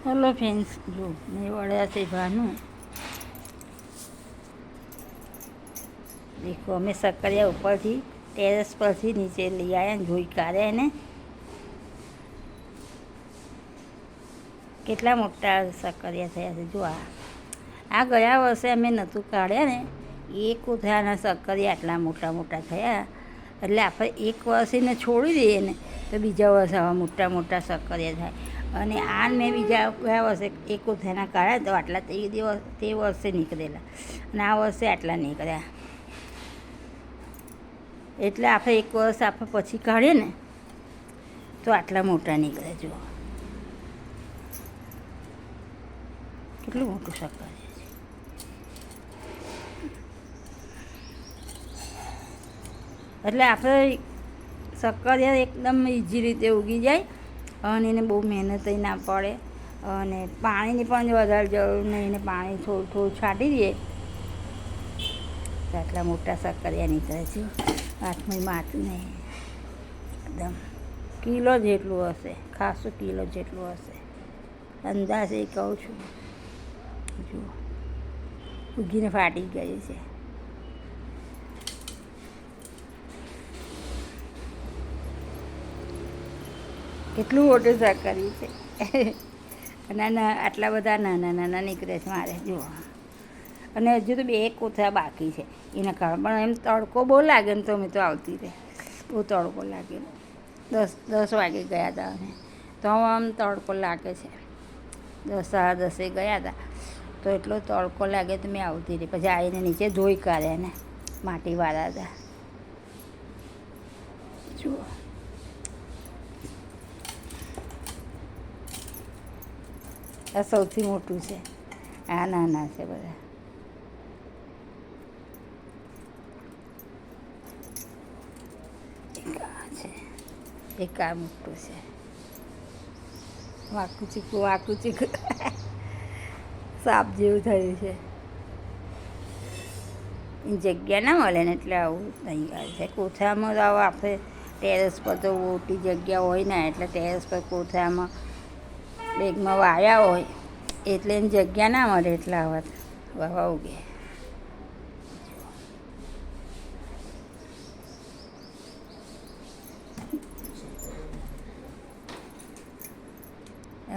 Hello friends, જો મેં વળ્યા છે ભાનું. દેખો, અમે સક્કરિયા ઉપરથી ટેરેસ પરથી નીચે લઈ આવ્યા ને જોઈ કાઢ્યા એને. કેટલા મોટા સક્કરિયા થયા છે જો. આ ગયા વર્ષે અમે નહોતું કાઢ્યા ને એ કોથળાના સક્કરિયા આટલા મોટા મોટા થયા. એટલે આપણે એક વર્ષને છોડી દઈએ ને તો બીજા વર્ષે આવા મોટા મોટા સક્કરિયા થાય. અને આ મેં ગયા વર્ષે એક કોથળાના કાઢ્યા તો આટલા તે વર્ષે નીકળેલા અને આ વર્ષે આટલા નીકળ્યા. એટલે આપણે એક વર્ષ આપણે પછી કાઢીએ ને તો આટલા મોટા નીકળે. જો કેટલું મોટું સક્કરિયા છે. એટલે આપણે સક્કરિયા એકદમ ઇઝી રીતે ઉગી જાય અને એને બહુ મહેનત ના પડે અને પાણીની પણ વધારે જરૂર નહીં. એને પાણી થોડું થોડું છાંટી દઈએ તો આટલા મોટા સક્કરિયા નીકળે છે. હાથમાં માથું નહીં, એકદમ કિલો જેટલું હશે, ખાસું કિલો જેટલું હશે અંદાજે કહું છું. જુઓ, ઉગીને ફાટી ગઈ છે. કેટલું મોટું સક્કરિયું છે. નાના આટલા બધા નાના નાના નીકળે છે મારે જુઓ. અને હજુ તો 2 કોથળા બાકી છે એના કારણ. પણ એમ તડકો બહુ લાગે ને તો અમે તો આવતી રહે. બહુ તડકો લાગે. 10 વાગે ગયા હતા અમે તો આમ તડકો લાગે છે. 10 સાડા 10 ગયા હતા તો એટલો તડકો લાગે તો મેં આવતી રહી. પછી આવીને નીચે ધોઈ કાઢ્યા ને માટીવાળા હતા. જુઓ, આ સૌથી મોટું છે. આ નાના છે બધા. એક આ મોટું છે. વાકું ચીકું સાપ જેવું થયું છે. જગ્યા ના મળે ને એટલે આવું થઈ ગયું છે. કોથળામાં તો આપણે ટેરેસ પર તો મોટી જગ્યા હોય ને એટલે ટેરેસ પર કોથળામાં બેગમાં વાયા હોય એટલે એની જગ્યા ના મળે એટલે આવા વાવા ઉગે.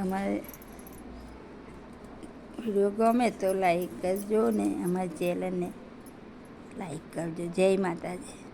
અમારે વિડીયો ગમે તો લાઈક કરજો ને અમારી ચેનલને લાઈક કરજો. જય માતાજી.